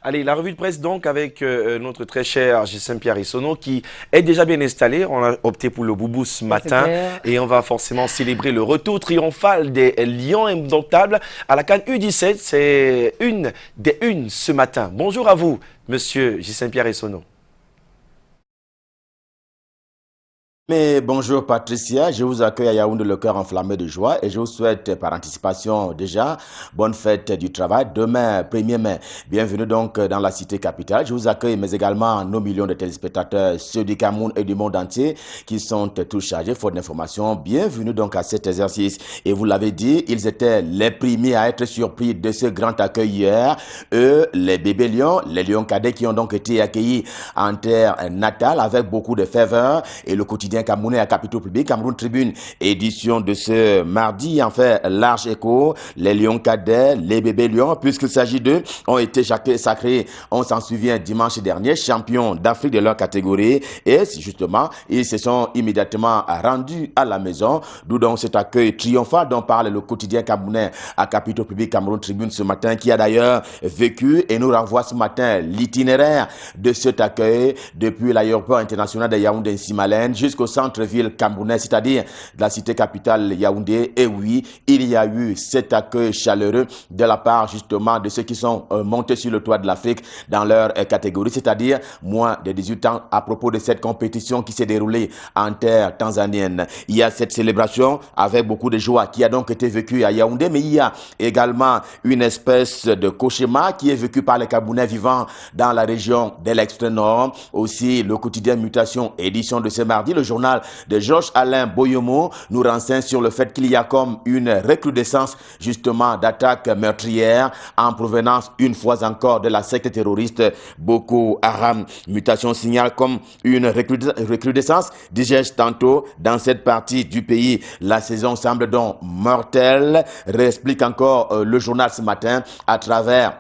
Allez, la revue de presse donc avec notre très cher Gisèle Pierre Essonno qui est déjà bien installé. On a opté pour le boubou ce matin et on va forcément célébrer le retour triomphal des Lions indomptables à la CAN U17. C'est une des unes ce matin. Bonjour à vous, monsieur Gisèle Pierre Essonno. Mais bonjour Patricia, je vous accueille à Yaoundé le cœur enflammé de joie et je vous souhaite par anticipation déjà bonne fête du travail demain 1er mai. Bienvenue donc dans la cité capitale. Je vous accueille mais également nos millions de téléspectateurs, ceux du Cameroun et du monde entier qui sont tous chargés faute d'informations. Bienvenue donc à cet exercice. Et vous l'avez dit, ils étaient les premiers à être surpris de ce grand accueil hier. Eux, les bébés lions, les lions cadets qui ont donc été accueillis en terre natale avec beaucoup de ferveur et le quotidien camerounais à capitaux publics, Cameroun Tribune, édition de ce mardi, en fait, large écho, les lions cadets, les bébés lions, puisqu'il s'agit d'eux, ont été sacrés, on s'en souvient, dimanche dernier, champions d'Afrique de leur catégorie, et justement, ils se sont immédiatement rendus à la maison, d'où donc cet accueil triomphal dont parle le quotidien camerounais à capitaux publics, Cameroun Tribune ce matin, qui a d'ailleurs vécu et nous renvoie ce matin l'itinéraire de cet accueil depuis l'aéroport international de Yaoundé-Nsimalen jusqu'au centre-ville camerounais, c'est-à-dire de la cité capitale Yaoundé. Et oui, il y a eu cet accueil chaleureux de la part justement de ceux qui sont montés sur le toit de l'Afrique dans leur catégorie, c'est-à-dire moins de 18 ans à propos de cette compétition qui s'est déroulée en terre tanzanienne. Il y a cette célébration avec beaucoup de joie qui a donc été vécue à Yaoundé, mais il y a également une espèce de cauchemar qui est vécu par les Camerounais vivant dans la région de l'extrême nord. Aussi, le quotidien Mutation, édition de ce mardi, le journal de Georges-Alain Boyomo nous renseigne sur le fait qu'il y a comme une recrudescence justement d'attaques meurtrières en provenance une fois encore de la secte terroriste Boko Haram. Mutation signale comme une recrudescence, disais-je tantôt, dans cette partie du pays. La saison semble donc mortelle, réexplique encore le journal ce matin à travers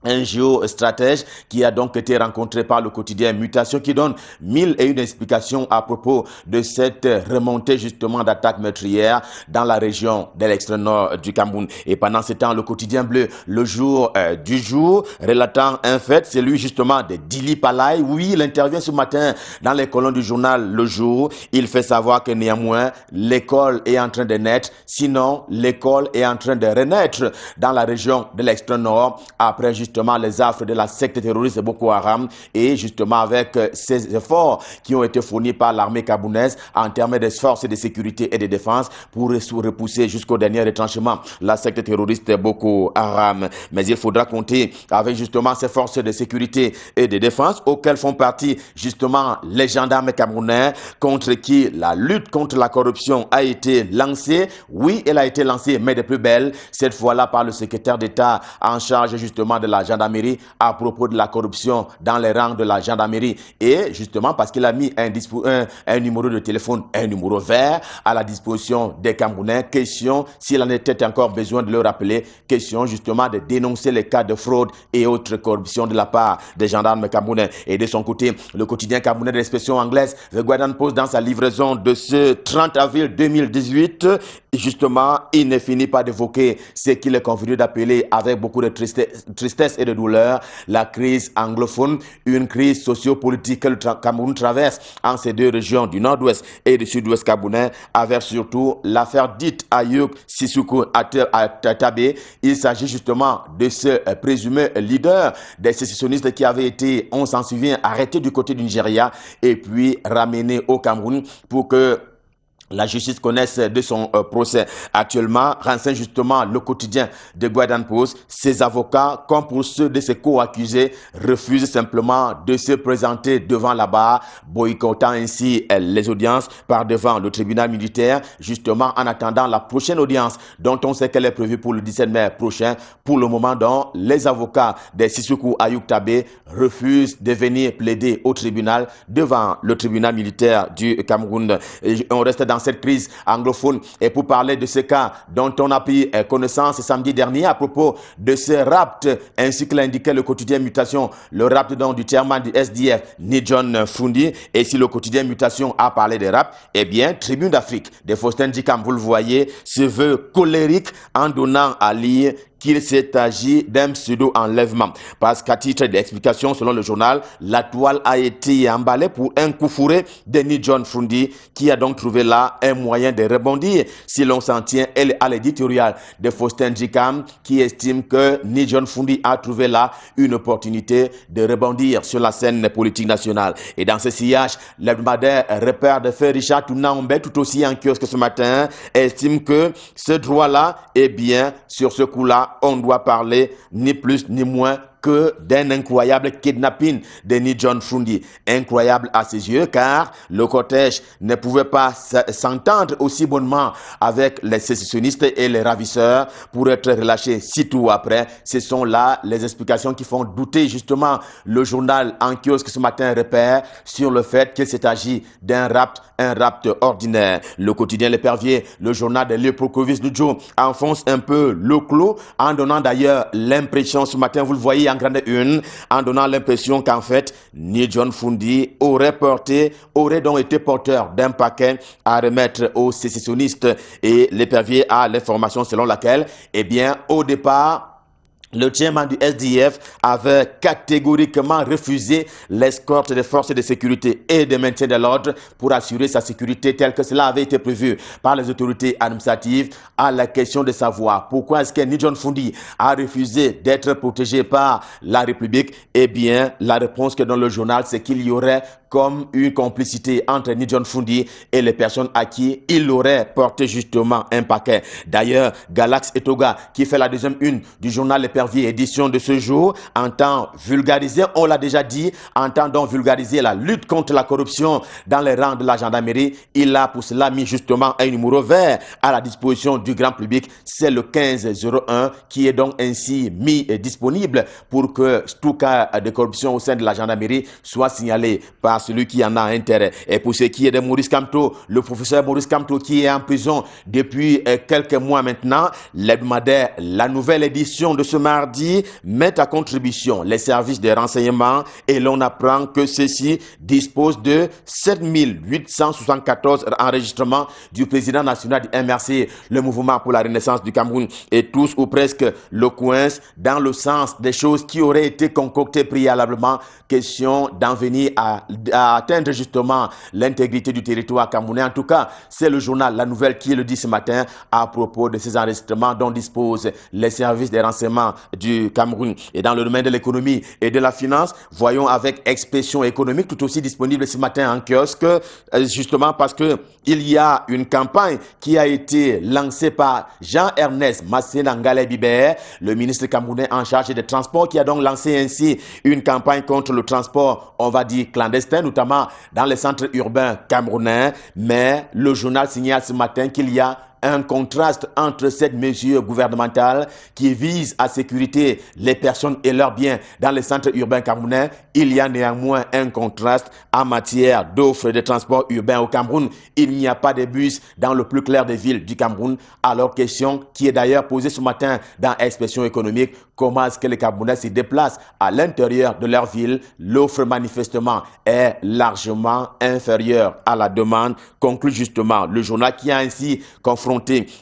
un géostratège qui a donc été rencontré par le quotidien Mutation qui donne 1001 explications à propos de cette remontée justement d'attaques meurtrières dans la région de l'extrême nord du Cameroun. Et pendant ce temps, le quotidien bleu, le jour du jour, relatant un fait, c'est lui justement de Dili Palai. Oui, il intervient ce matin dans les colonnes du journal Le Jour. Il fait savoir que néanmoins, l'école est en train de naître. Sinon, l'école est en train de renaître dans la région de l'extrême nord après justement les affres de la secte terroriste Boko Haram et justement avec ces efforts qui ont été fournis par l'armée camerounaise en termes de forces de sécurité et de défense pour repousser jusqu'au dernier retranchement la secte terroriste Boko Haram. Mais il faudra compter avec justement ces forces de sécurité et de défense auxquelles font partie justement les gendarmes camerounais contre qui la lutte contre la corruption a été lancée. Oui, elle a été lancée, mais de plus belle, cette fois-là par le secrétaire d'État en charge justement de la gendarmerie à propos de la corruption dans les rangs de la gendarmerie et justement parce qu'il a mis un numéro de téléphone, un numéro vert à la disposition des Camerounais. Question, s'il en était encore besoin de le rappeler, question justement de dénoncer les cas de fraude et autres corruptions de la part des gendarmes camerounais. Et de son côté, le quotidien camerounais de l'expression anglaise, The Guardian Post, dans sa livraison de ce 30 avril 2018, justement, il ne finit pas d'évoquer ce qu'il est convenu d'appeler avec beaucoup de tristesse et de douleur la crise anglophone, une crise socio-politique que le Cameroun traverse en ces deux régions du nord-ouest et du sud-ouest camerounais, avec surtout l'affaire dite Ayuk Sissoko Atabé. Il s'agit justement de ce présumé leader des sécessionnistes qui avait été, on s'en souvient, arrêté du côté du Nigeria et puis ramené au Cameroun pour que la justice connaisse de son procès. Actuellement, renseigne justement le quotidien de Guardian Post. Ses avocats, comme pour ceux de ses co-accusés, refusent simplement de se présenter devant la barre, boycottant ainsi les audiences par devant le tribunal militaire, justement en attendant la prochaine audience dont on sait qu'elle est prévue pour le 17 mai prochain. Pour le moment, donc, les avocats de Sissoko Ayuk Tabé refusent de venir plaider au tribunal devant le tribunal militaire du Cameroun. Et on reste dans cette crise anglophone et pour parler de ce cas dont on a pris connaissance samedi dernier à propos de ce rapt ainsi que l'indiquait le quotidien Mutation, le rapt donc du chairman du SDF, Ni John Fundi. Et si le quotidien Mutation a parlé de rapt, eh bien Tribune d'Afrique de Faustin Dikam, vous le voyez, se veut colérique en donnant à lire qu'il s'est agi d'un pseudo-enlèvement. Parce qu'à titre d'explication, selon le journal, la toile a été emballée pour un coup fourré de Ni John Fundi, qui a donc trouvé là un moyen de rebondir. Si l'on s'en tient à l'éditorial de Faustin Djikam, qui estime que Ni John Fundi a trouvé là une opportunité de rebondir sur la scène politique nationale. Et dans ce sillage, l'hebdomadaire repère de fait Richard Tounaombe, tout aussi en kiosque ce matin, estime que ce droit-là, eh bien, sur ce coup-là, on doit parler ni plus ni moins que d'un incroyable kidnapping de Ni John Fundi. Incroyable à ses yeux, car le cortège ne pouvait pas s'entendre aussi bonnement avec les sécessionnistes et les ravisseurs pour être relâchés sitôt après. Ce sont là les explications qui font douter justement le journal en kiosque ce matin repère sur le fait qu'il s'est agi d'un rapt ordinaire. Le quotidien L'Épervier, le journal de Léopold Nudjo, enfonce un peu le clou en donnant d'ailleurs l'impression ce matin, vous le voyez en grande une, en donnant l'impression qu'en fait, Ni John Fundi aurait donc été porteur d'un paquet à remettre aux sécessionnistes, et L'Épervier a l'information selon laquelle, eh bien, au départ, le chairman du SDF avait catégoriquement refusé l'escorte des forces de sécurité et de maintien de l'ordre pour assurer sa sécurité telle que cela avait été prévu par les autorités administratives. À la question de savoir pourquoi est-ce que Ni John Fundi a refusé d'être protégé par la République, eh bien, la réponse que donne le journal, c'est qu'il y aurait comme une complicité entre Ni John Fundi et les personnes à qui il aurait porté justement un paquet. D'ailleurs, Galax Etoga, qui fait la deuxième une du journal L'Épervier édition de ce jour, entend vulgariser, on l'a déjà dit, entend donc vulgariser la lutte contre la corruption dans les rangs de la gendarmerie. Il a pour cela mis justement un numéro vert à la disposition du grand public. C'est le 1501 qui est donc ainsi mis disponible pour que tout cas de corruption au sein de la gendarmerie soit signalé par celui qui en a intérêt. Et pour ce qui est de Maurice Kamto, le professeur Maurice Kamto qui est en prison depuis quelques mois maintenant, l'hebdomadaire, la nouvelle édition de ce mardi, met à contribution les services de renseignement et l'on apprend que ceux-ci disposent de 7874 enregistrements du président national du MRC, le mouvement pour la renaissance du Cameroun, et tous ou presque le coincent dans le sens des choses qui auraient été concoctées préalablement, question d'en venir à atteindre justement l'intégrité du territoire camerounais. En tout cas, c'est le journal La Nouvelle qui le dit ce matin à propos de ces enregistrements dont disposent les services des renseignements du Cameroun. Et dans le domaine de l'économie et de la finance, voyons avec Expression économique, tout aussi disponible ce matin en kiosque, justement parce que il y a une campagne qui a été lancée par Jean-Ernest Massena Ngalé-Bibert, le ministre camerounais en charge des transports, qui a donc lancé ainsi une campagne contre le transport, on va dire clandestin, notamment dans les centres urbains camerounais. Mais le journal signale ce matin qu'il y a un contraste entre cette mesure gouvernementale qui vise à sécuriter les personnes et leurs biens dans les centres urbains camerounais. Il y a néanmoins un contraste en matière d'offres de transport urbain au Cameroun. Il n'y a pas de bus dans le plus clair des villes du Cameroun. Alors, question qui est d'ailleurs posée ce matin dans Expression économique, comment est-ce que les Camerounais se déplacent à l'intérieur de leur ville? L'offre manifestement est largement inférieure à la demande, conclut justement le journal qui a ainsi confronté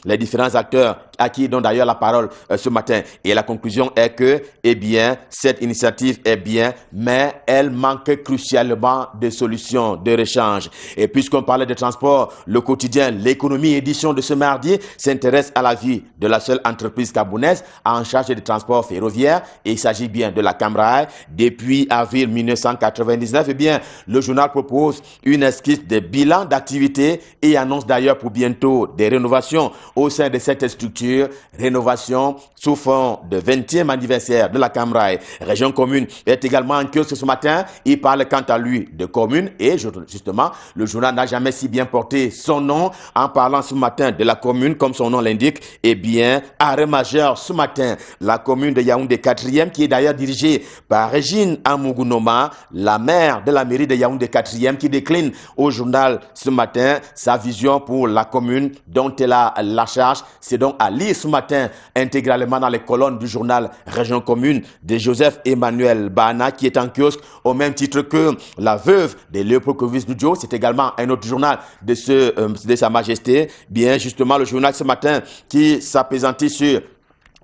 les différents acteurs à qui donne d'ailleurs la parole ce matin. Et la conclusion est que, eh bien, cette initiative est bien, mais elle manque crucialement de solutions de rechange. Et puisqu'on parlait de transport, le quotidien L'économie édition de ce mardi s'intéresse à la vie de la seule entreprise camerounaise en charge des transports ferroviaires. Et il s'agit bien de la Camrail. Depuis avril 1999, eh bien, le journal propose une esquisse de bilan d'activité et annonce d'ailleurs pour bientôt des rénovations au sein de cette structure. Rénovation sous fond de 20e anniversaire de la Camrail. Région commune est également en kiosque ce matin. Il parle quant à lui de commune et justement, le journal n'a jamais si bien porté son nom en parlant ce matin de la commune comme son nom l'indique. Eh bien, arrêt majeur ce matin, la commune de Yaoundé 4e qui est d'ailleurs dirigée par Régine Amougounoma, la maire de la mairie de Yaoundé 4e qui décline au journal ce matin sa vision pour la commune dont elle a la charge. C'est donc à lire ce matin intégralement dans les colonnes du journal Région commune de Joseph-Emmanuel Bana qui est en kiosque au même titre que la veuve de Léopold Nudjo. C'est également un autre journal de Sa Majesté. Bien justement le journal ce matin qui s'apaisantit sur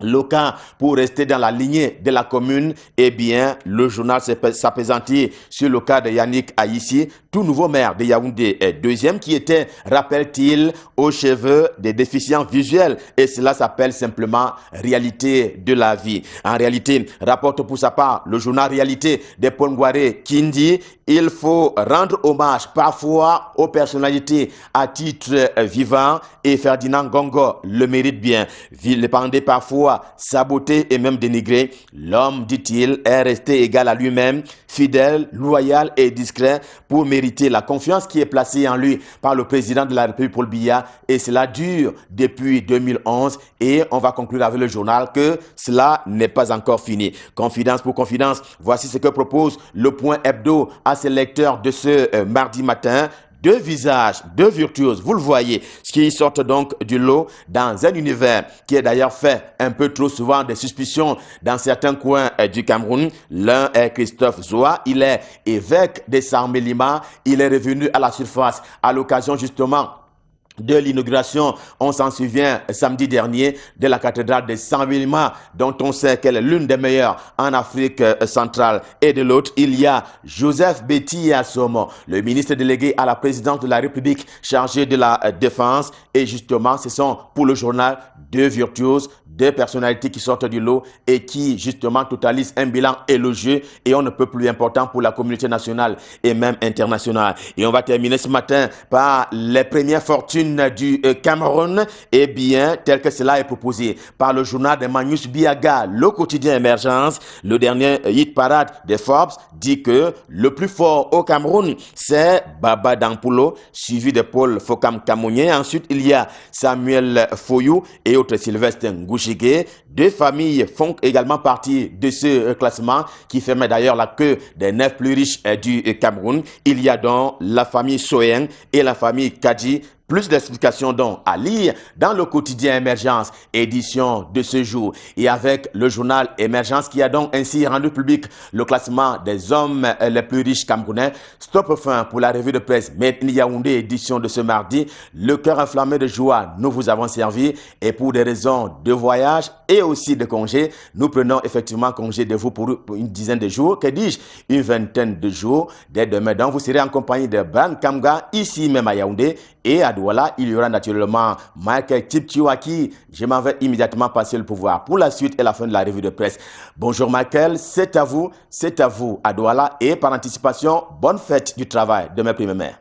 Local, pour rester dans la lignée de la commune, eh bien, le journal s'appesantit sur le cas de Yannick Aïssi, tout nouveau maire de Yaoundé, deuxième, qui était, rappelle-t-il, aux cheveux des déficients visuels. Et cela s'appelle simplement réalité de la vie. En réalité, rapporte pour sa part le journal Réalité de Paul Ngouaré qui dit il faut rendre hommage parfois aux personnalités à titre vivant et Ferdinand Gongo le mérite bien. Vilipendé parfois, saboté et même dénigré, l'homme, dit-il, est resté égal à lui-même, fidèle, loyal et discret pour mériter la confiance qui est placée en lui par le président de la République Paul Biya et cela dure depuis 2011 et on va conclure avec le journal que cela n'est pas encore fini. Confidence pour confidence, voici ce que propose le Point Hebdo à ses lecteurs de ce mardi matin. Deux visages, deux virtuoses, vous le voyez, qui sortent donc du lot dans un univers qui est d'ailleurs fait un peu trop souvent des suspicions dans certains coins du Cameroun. L'un est Christophe Zoua, il est évêque de Sarmélima, il est revenu à la surface à l'occasion justement de l'inauguration, on s'en souvient, samedi dernier, de la cathédrale de Saint-Wilma, dont on sait qu'elle est l'une des meilleures en Afrique centrale. Et de l'autre, il y a Joseph Betty Assomo, le ministre délégué à la présidence de la République chargé de la défense. Et justement, ce sont pour le journal deux virtuoses, deux personnalités qui sortent du lot et qui justement totalisent un bilan élogieux et on ne peut plus important pour la communauté nationale et même internationale. Et on va terminer ce matin par les premières fortunes du Cameroun, et bien, tel que cela est proposé par le journal de Magnus Biaga, le quotidien Émergence. Le dernier hit parade de Forbes dit que le plus fort au Cameroun, c'est Baba Dampulo, suivi de Paul Fokam Kamounié. Ensuite, il y a Samuel Foyou et autres Sylvestre Ngouchigué. Deux familles font également partie de ce classement qui ferme d'ailleurs la queue des 9 plus riches du Cameroun. Il y a donc la famille Soyen et la famille Kadji. Plus d'explications donc à lire dans le quotidien Émergence, édition de ce jour. Et avec le journal Émergence qui a donc ainsi rendu public le classement des hommes les plus riches camerounais. Stop fin pour la revue de presse Metni Yaoundé, édition de ce mardi. Le cœur enflammé de joie, nous vous avons servi. Et pour des raisons de voyage et aussi de congé, nous prenons effectivement congé de vous pour une dizaine de jours. Que dis-je? Une vingtaine de jours. Dès demain, donc, vous serez en compagnie de Ban Kamga, ici même à Yaoundé. Et à Douala, il y aura naturellement Michael Tipchiwaki. Je m'en vais immédiatement passer le pouvoir pour la suite et la fin de la revue de presse. Bonjour Michael, c'est à vous à Douala. Et par anticipation, bonne fête du travail de mes premiers maires.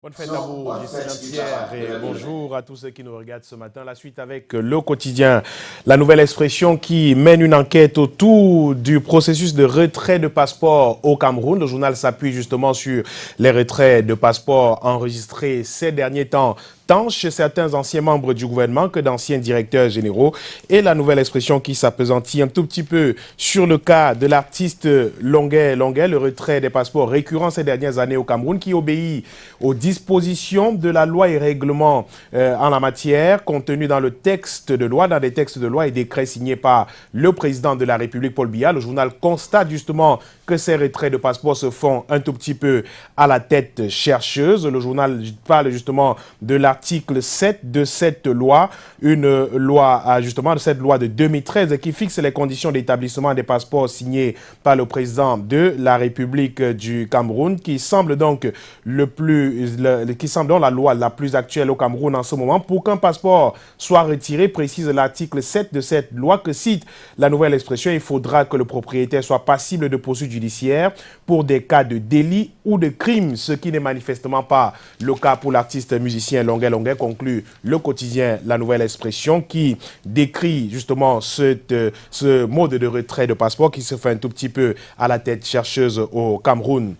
Bonne fête à vous, Gisèle Pierre, et bonjour à tous ceux qui nous regardent ce matin. La suite avec le quotidien, la nouvelle expression qui mène une enquête autour du processus de retrait de passeport au Cameroun. Le journal s'appuie justement sur les retraits de passeports enregistrés ces derniers temps, tant chez certains anciens membres du gouvernement que d'anciens directeurs généraux. Et la nouvelle expression qui s'appesantit un tout petit peu sur le cas de l'artiste Longuet, le retrait des passeports récurrent ces dernières années au Cameroun, qui obéit aux dispositions de la loi et règlements en la matière, contenus dans le texte de loi, dans des textes de loi et décrets signés par le président de la République, Paul Biya. Le journal constate justement que ces retraits de passeports se font un tout petit peu à la tête chercheuse. Le journal parle justement de l'article 7 de cette loi, une loi justement de cette loi de 2013 qui fixe les conditions d'établissement des passeports signés par le président de la République du Cameroun, qui semble donc la loi la plus actuelle au Cameroun en ce moment. Pour qu'un passeport soit retiré, précise l'article 7 de cette loi que cite la nouvelle expression, il faudra que le propriétaire soit passible de poursuites judiciaires pour des cas de délit ou de crime, ce qui n'est manifestement pas le cas pour l'artiste musicien Longuet, conclut le quotidien La Nouvelle Expression, qui décrit justement ce mode de retrait de passeport qui se fait un tout petit peu à la tête chercheuse au Cameroun.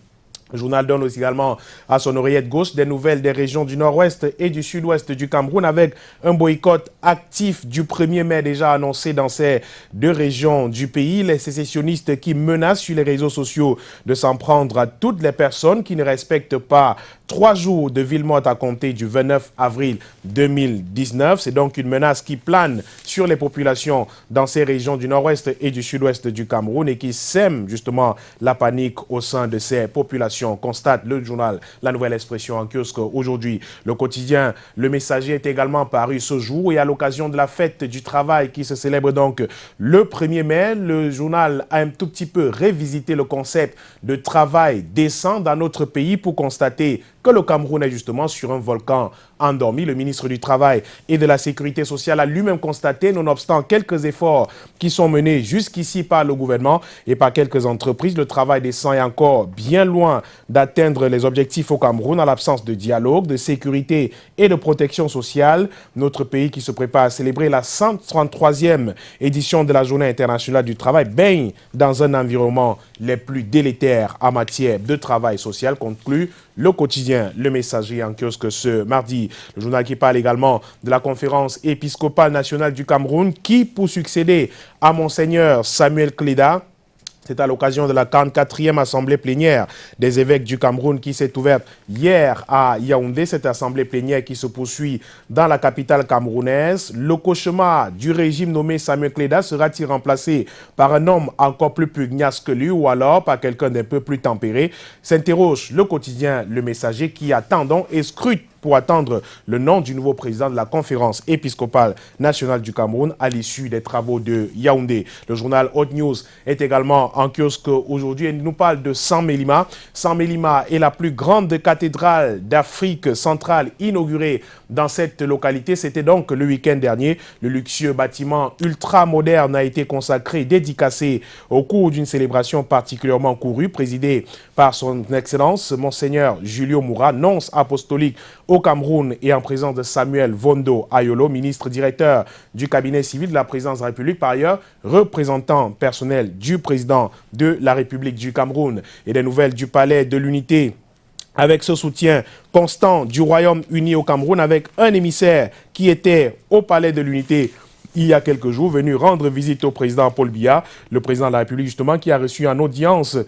Le journal donne aussi également à son oreillette gauche des nouvelles des régions du nord-ouest et du sud-ouest du Cameroun, avec un boycott actif du 1er mai déjà annoncé dans ces deux régions du pays. Les sécessionnistes qui menacent sur les réseaux sociaux de s'en prendre à toutes les personnes qui ne respectent pas 3 jours de ville morte à compter du 29 avril 2019. C'est donc une menace qui plane sur les populations dans ces régions du nord-ouest et du sud-ouest du Cameroun et qui sème justement la panique au sein de ces populations. l'expression, constate le journal La Nouvelle Expression en kiosque aujourd'hui. Le quotidien Le Messager est également paru ce jour et à l'occasion de la fête du travail qui se célèbre donc le 1er mai, le journal a un tout petit peu révisité le concept de travail décent dans notre pays pour constater que le Cameroun est justement sur un volcan endormi. Le ministre du Travail et de la Sécurité sociale a lui-même constaté, nonobstant quelques efforts qui sont menés jusqu'ici par le gouvernement et par quelques entreprises, le travail décent est encore bien loin d'atteindre les objectifs au Cameroun en l'absence de dialogue, de sécurité et de protection sociale. Notre pays qui se prépare à célébrer la 133e édition de la Journée internationale du travail baigne dans un environnement les plus délétères en matière de travail social, conclut le quotidien Le Messager en kiosque ce mardi. Le journal qui parle également de la conférence épiscopale nationale du Cameroun qui, pour succéder à Monseigneur Samuel Cléda, c'est à l'occasion de la 44e assemblée plénière des évêques du Cameroun qui s'est ouverte hier à Yaoundé. Cette assemblée plénière qui se poursuit dans la capitale camerounaise. Le cauchemar du régime nommé Samuel Cléda sera-t-il remplacé par un homme encore plus pugnace que lui ou alors par quelqu'un d'un peu plus tempéré? S'interroge le quotidien Le Messager qui attend donc et scrute pour attendre le nom du nouveau président de la conférence épiscopale nationale du Cameroun à l'issue des travaux de Yaoundé. Le journal Hot News est également en kiosque aujourd'hui et nous parle de San-Mélima. San-Mélima est la plus grande cathédrale d'Afrique centrale inaugurée dans cette localité. C'était donc le week-end dernier. Le luxueux bâtiment ultra moderne a été consacré, dédicacé au cours d'une célébration particulièrement courue, présidée par son Excellence, Monseigneur Julio Moura, nonce apostolique au Cameroun et en présence de Samuel Vondo Ayolo, ministre directeur du cabinet civil de la présidence de la République, par ailleurs représentant personnel du président de la République du Cameroun. Et des nouvelles du palais de l'unité avec ce soutien constant du Royaume-Uni au Cameroun, avec un émissaire qui était au palais de l'unité il y a quelques jours, venu rendre visite au président Paul Biya, le président de la République justement, qui a reçu en audience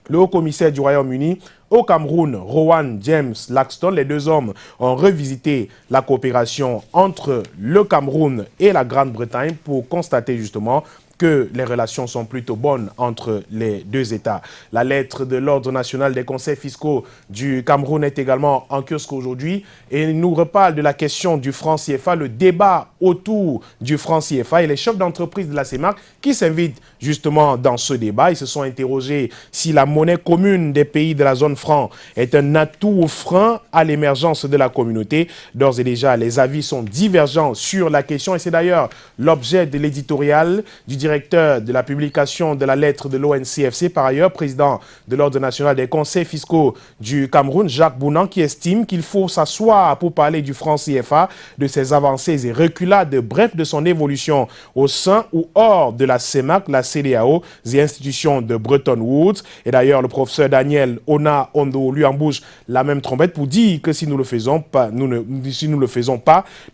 le haut-commissaire du Royaume-Uni au Cameroun, Rowan James Laxton. Les deux hommes ont revisité la coopération entre le Cameroun et la Grande-Bretagne pour constater justement que les relations sont plutôt bonnes entre les deux États. La lettre de l'Ordre national des conseils fiscaux du Cameroun est également en kiosque aujourd'hui et nous reparle de la question du franc CFA, le débat autour du franc CFA et les chefs d'entreprise de la CEMAC qui s'invitent justement dans ce débat. Ils se sont interrogés si la monnaie commune des pays de la zone franc est un atout ou frein à l'émergence de la communauté. D'ores et déjà, les avis sont divergents sur la question et c'est d'ailleurs l'objet de l'éditorial du directeur de la publication de la lettre de l'ONCFC, par ailleurs président de l'Ordre national des conseils fiscaux du Cameroun, Jacques Bounan, qui estime qu'il faut s'asseoir pour parler du franc CFA, de ses avancées et reculades, bref, de son évolution au sein ou hors de la CEMAC, la CEDEAO, les institutions de Bretton Woods. Et d'ailleurs, le professeur Daniel Ona Ondo lui embouche la même trompette pour dire que si nous le faisons pas,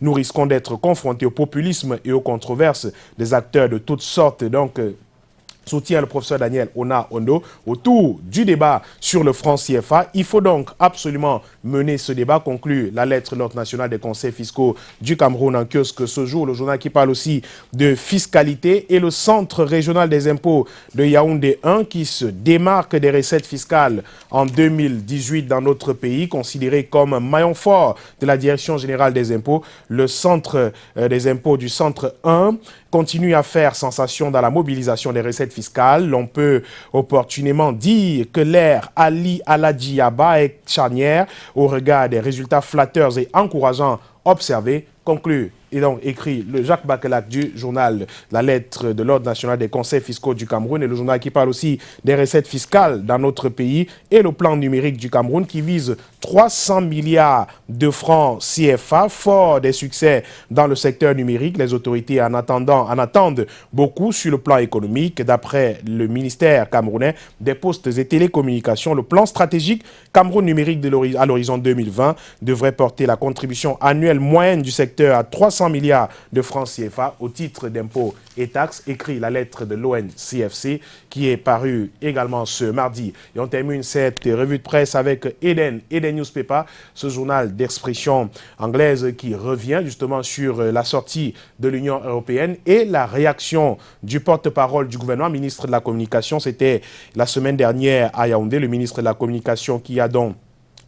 nous risquons d'être confrontés au populisme et aux controverses des acteurs de toutes sortes. Donc, soutient le professeur Daniel Ona Ondo autour du débat sur le franc CFA. Il faut donc absolument mener ce débat, conclut la lettre de l'Ordre national des conseils fiscaux du Cameroun en kiosque ce jour. Le journal qui parle aussi de fiscalité et le centre régional des impôts de Yaoundé 1 qui se démarque des recettes fiscales en 2018 dans notre pays, considéré comme un maillon fort de la Direction générale des impôts. Le centre des impôts du centre 1 continue à faire sensation dans la mobilisation des recettes fiscales. L'on peut opportunément dire que l'ère Ali Aladjiaba est charnière au regard des résultats flatteurs et encourageants observés, conclut et donc écrit le Jacques Bakelac du journal La lettre de l'Ordre national des conseils fiscaux du Cameroun et le journal qui parle aussi des recettes fiscales dans notre pays et le plan numérique du Cameroun qui vise 300 milliards de francs CFA, fort des succès dans le secteur numérique. Les autorités en attendent beaucoup sur le plan économique. D'après le ministère camerounais des postes et télécommunications, le plan stratégique Cameroun numérique à l'horizon 2020 devrait porter la contribution annuelle moyenne du secteur à 300 100 milliards de francs CFA au titre d'impôts et taxes, écrit la lettre de l'ONCFC qui est parue également ce mardi. Et on termine cette revue de presse avec Eden Newspaper, ce journal d'expression anglaise qui revient justement sur la sortie de l'Union européenne et la réaction du porte-parole du gouvernement, ministre de la Communication. C'était la semaine dernière à Yaoundé, le ministre de la Communication qui a donc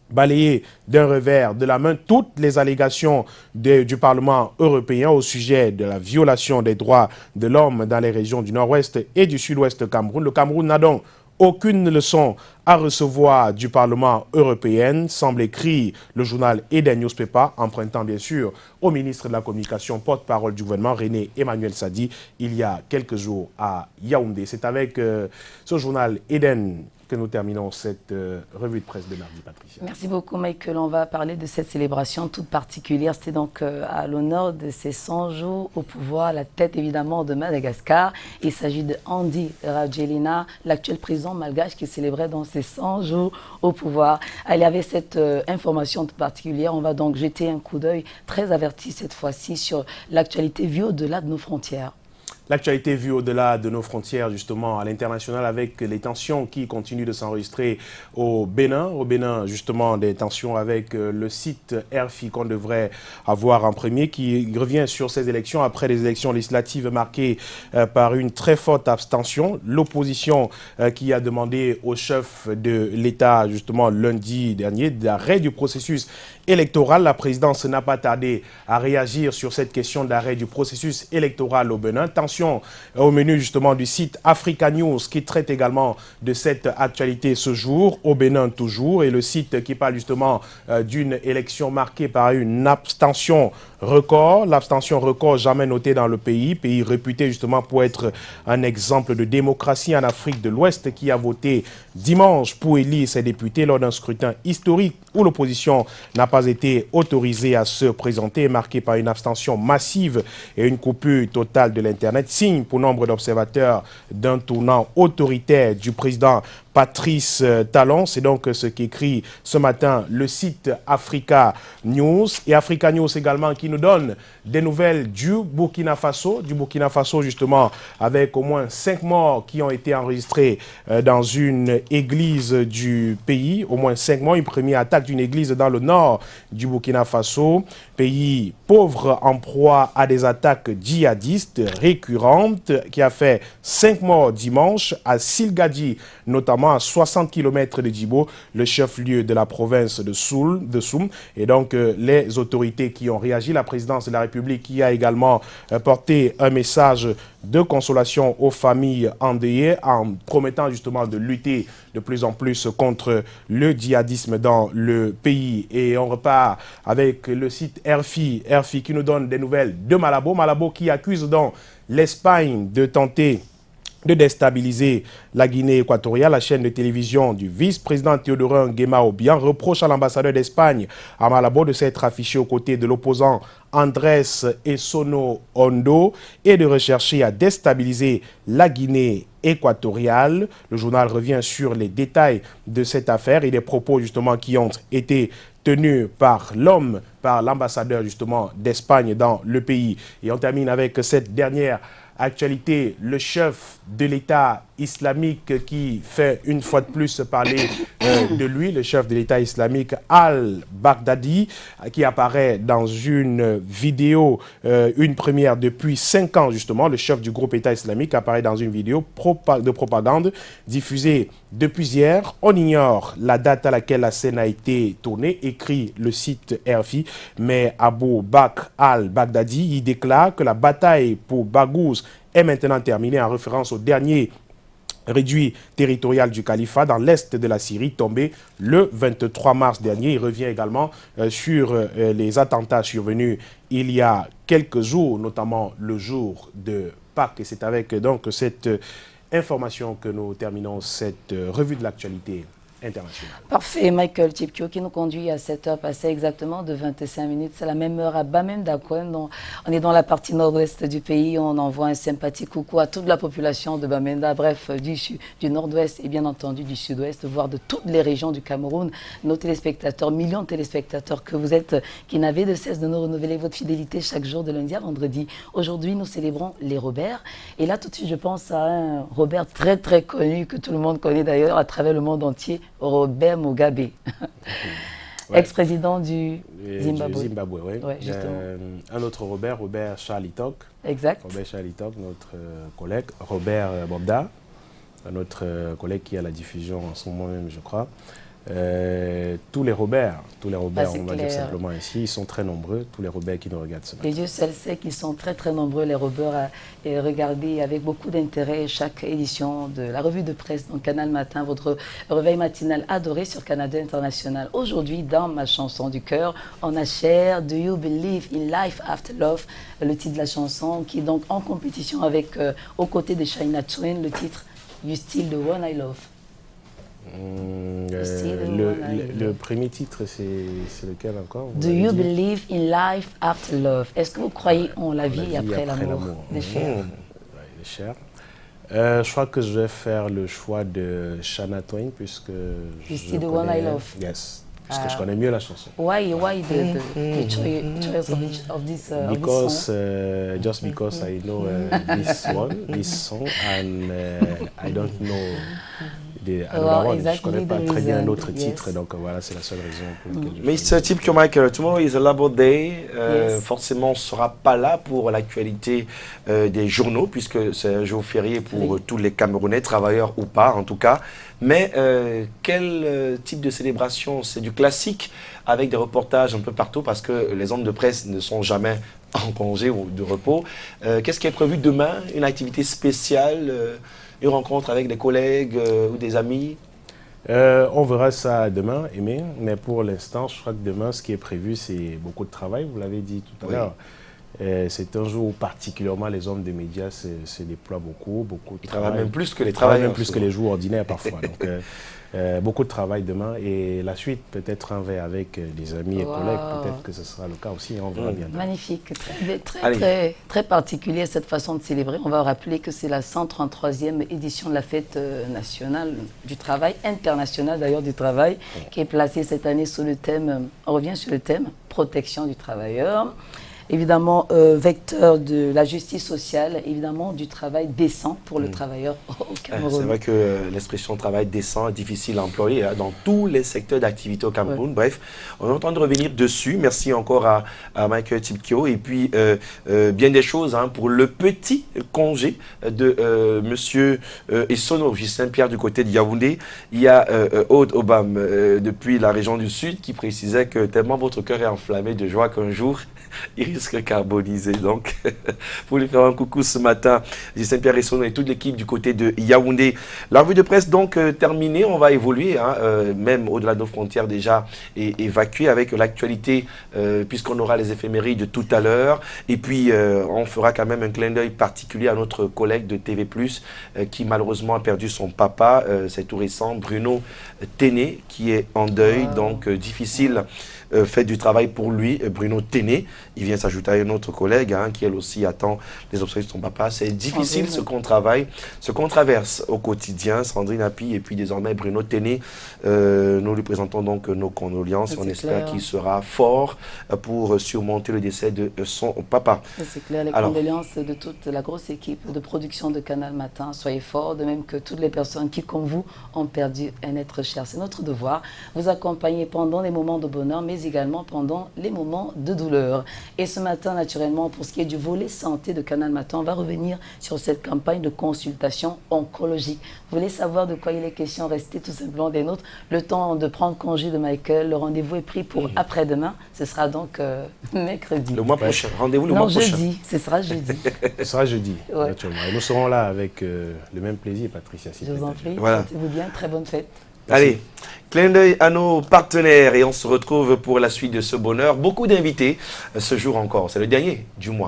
balayé d'un revers de la main toutes les allégations du Parlement européen au sujet de la violation des droits de l'homme dans les régions du nord-ouest et du sud-ouest Cameroun. Le Cameroun n'a donc aucune leçon à recevoir du Parlement européen, semble écrire le journal Eden Newspaper, empruntant bien sûr au ministre de la Communication, porte-parole du gouvernement, René Emmanuel Sadi, il y a quelques jours à Yaoundé. C'est avec ce journal Eden que nous terminons cette revue de presse de mardi, Patricia. Merci beaucoup, Michael. On va parler de cette célébration toute particulière. C'était donc à l'honneur de ces 100 jours au pouvoir, à la tête évidemment de Madagascar. Il s'agit de Andy Rajoelina, l'actuel président malgache qui célébrait dans ses 100 jours au pouvoir. Il y avait cette information toute particulière. On va donc jeter un coup d'œil très averti cette fois-ci sur l'actualité vue au-delà de nos frontières. L'actualité vue au-delà de nos frontières, justement, à l'international, avec les tensions qui continuent de s'enregistrer au Bénin. Au Bénin, justement, des tensions avec le site RFI qu'on devrait avoir en premier, qui revient sur ces élections après les élections législatives marquées par une très forte abstention. L'opposition qui a demandé au chef de l'État, justement, lundi dernier, d'arrêt du processus électoral. La présidence n'a pas tardé à réagir sur cette question d'arrêt du processus électoral au Bénin. Tension au menu justement du site Africa News qui traite également de cette actualité ce jour, au Bénin toujours, et le site qui parle justement d'une élection marquée par une abstention record, l'abstention record jamais notée dans le pays réputé justement pour être un exemple de démocratie en Afrique de l'Ouest, qui a voté dimanche pour élire ses députés lors d'un scrutin historique où l'opposition n'a pas été autorisée à se présenter, marqué par une abstention massive et une coupure totale de l'Internet, signe pour nombre d'observateurs d'un tournant autoritaire du président Patrice Talon. C'est donc ce qu'écrit ce matin le site Africa News. Et Africa News également qui nous donne des nouvelles du Burkina Faso. Du Burkina Faso justement, avec au moins 5 morts qui ont été enregistrés dans une église du pays. Au moins 5 morts, une première attaque d'une église dans le nord du Burkina Faso. Pays pauvre en proie à des attaques djihadistes récurrentes qui a fait 5 morts dimanche à Silgadi, notamment à 60 km de Djibo, le chef-lieu de la province de Soum. Et donc, les autorités qui ont réagi, la présidence de la République qui a également porté un message de consolation aux familles endeuillées en promettant justement de lutter de plus en plus contre le djihadisme dans le pays. Et on repart avec le site RFI qui nous donne des nouvelles de Malabo. Malabo qui accuse donc l'Espagne de tenter de déstabiliser la Guinée équatoriale. La chaîne de télévision du vice-président Théodorin Nguema Obiang reproche à l'ambassadeur d'Espagne à Malabo de s'être affiché aux côtés de l'opposant Andrés Essono Ondo et de rechercher à déstabiliser la Guinée équatoriale. Le journal revient sur les détails de cette affaire et des propos justement qui ont été tenus par l'ambassadeur justement d'Espagne dans le pays. Et on termine avec cette dernière actualité, le chef de l'État islamique qui fait une fois de plus parler de lui, le chef de l'État islamique al-Baghdadi, qui apparaît dans une vidéo, une première depuis 5 ans justement. Le chef du groupe État islamique apparaît dans une vidéo de propagande diffusée depuis hier. On ignore la date à laquelle la scène a été tournée, écrit le site RFI, mais Abou Bakr al-Baghdadi y déclare que la bataille pour Baghouz est maintenant terminée, en référence au dernier réduit territorial du califat dans l'est de la Syrie, tombé le 23 mars dernier. Il revient également sur les attentats survenus il y a quelques jours, notamment le jour de Pâques. Et c'est avec donc cette information que nous terminons cette revue de l'actualité internationale. Parfait, Michael Chipkio qui nous conduit à cette heure passée exactement de 25 minutes. C'est la même heure à Bamenda. On est dans la partie nord-ouest du pays. On envoie un sympathique coucou à toute la population de Bamenda, bref, du nord-ouest et bien entendu du sud-ouest, voire de toutes les régions du Cameroun. Nos téléspectateurs, millions de téléspectateurs que vous êtes, qui n'avaient de cesse de nous renouveler votre fidélité chaque jour de lundi à vendredi. Aujourd'hui, nous célébrons les Robert. Et là, tout de suite, je pense à un Robert très, très connu, que tout le monde connaît d'ailleurs à travers le monde entier, Robert Mugabe, ouais. Ex-président du Zimbabwe. Zimbabwe, oui. Ouais, un autre Robert, Robert Charlie Tok. Exact. Robert Charlie Tok, notre collègue. Robert Bobda, un autre collègue qui a la diffusion en ce moment même, je crois. Tous les Robert, on va dire simplement ainsi, ils sont très nombreux, tous les Robert qui nous regardent ce matin. Et Dieu seul sait qu'ils sont très très nombreux, les Robert, à regarder avec beaucoup d'intérêt chaque édition de la revue de presse, donc Canal Matin, votre réveil matinal adoré sur Canada International. Aujourd'hui, dans ma chanson du cœur, on a Cher, Do You Believe in Life After Love, le titre de la chanson, qui est donc en compétition avec, aux côtés de Shania Twain, le titre You Still the One I Love. Le premier titre, c'est lequel encore? Do you believe in life after love? Est-ce que vous croyez en la vie après l'amour? Les Cher. Je crois que je vais faire le choix de Shania Twain puisque You Still the One I Love. Yes. Parce que je connais mieux la chanson. Why the choice of this song? Just because I know this song, and I don't know je ne connais pas très bien l'autre titre, donc voilà, c'est la seule raison pour laquelle Mais ce type que Michael, tomorrow is a Labor Day, forcément on ne sera pas là pour l'actualité des journaux, puisque c'est un jour férié pour tous les Camerounais, travailleurs ou pas en tout cas. Mais quel type de célébration? C'est du classique avec des reportages un peu partout parce que les hommes de presse ne sont jamais en congé ou de repos. Qu'est-ce qui est prévu demain? Une activité spéciale, une rencontre avec des collègues ou des amis? On verra ça demain, Aimé, mais pour l'instant, je crois que demain, ce qui est prévu, c'est beaucoup de travail, vous l'avez dit tout à l'heure. C'est un jour où particulièrement les hommes des médias se déploient beaucoup de travail. Travaillent même plus que les travailleurs. Même plus que les jours ordinaires parfois. Donc, beaucoup de travail demain et la suite, peut-être un verre avec des amis et collègues, peut-être que ce sera le cas aussi, on verra bien. Magnifique, très particulier cette façon de célébrer. On va rappeler que c'est la 133e édition de la fête nationale du travail, internationale d'ailleurs du travail, qui est placée cette année sous le thème, on revient sur le thème, protection du travailleur. Évidemment, vecteur de la justice sociale, évidemment du travail décent pour le travailleur au Cameroun. C'est vrai que l'expression travail décent est difficile à employer dans tous les secteurs d'activité au Cameroun. Bref, on est en train de revenir dessus. Merci encore à Michael Chipkio. Et puis, bien des choses pour le petit congé de Monsieur Essono, Saint-Pierre du côté de Yaoundé. Il y a Aude Obam depuis la région du Sud qui précisait que tellement votre cœur est enflammé de joie qu'un jour, il risque carboniser. Donc, pour lui faire un coucou ce matin, Saint-Pierre Essono et toute l'équipe du côté de Yaoundé. La revue de presse donc terminée, on va évoluer, même au-delà de nos frontières déjà évacuées avec l'actualité, puisqu'on aura les éphémérides tout à l'heure. Et puis, on fera quand même un clin d'œil particulier à notre collègue de TV+, qui malheureusement a perdu son papa, c'est tout récent, Bruno Téné, qui est en deuil, donc difficile. Fait du travail pour lui, Bruno Téné. Il vient s'ajouter à un autre collègue qui elle aussi attend les obsèques de son papa. C'est difficile ce qu'on travaille, ce qu'on traverse au quotidien. Sandrine Api et puis désormais Bruno Téné. Nous lui présentons donc nos condoléances. On espère qu'il sera fort pour surmonter le décès de son papa. C'est clair, les condoléances de toute la grosse équipe de production de Canal Matin. Soyez forts, de même que toutes les personnes qui, comme vous, ont perdu un être cher. C'est notre devoir, vous accompagner pendant les moments de bonheur, mais également pendant les moments de douleur. Et ce matin, naturellement, pour ce qui est du volet santé de Canal Matin, on va revenir sur cette campagne de consultation oncologique. Vous voulez savoir de quoi il est question? Restez tout simplement des nôtres. Le temps de prendre congé de Michael, le rendez-vous est pris pour après-demain. Ce sera donc mercrredi. Le mois prochain. Rendez-vous le mois prochain. Non, jeudi. Ce sera jeudi. Ce sera jeudi, naturellement. Et nous serons là avec le même plaisir, Patricia. Je vous en prie. Voilà. Portez-vous bien. Très bonne fête. Merci. Allez, clin d'œil à nos partenaires et on se retrouve pour la suite de ce bonheur. Beaucoup d'invités ce jour encore, c'est le dernier du mois.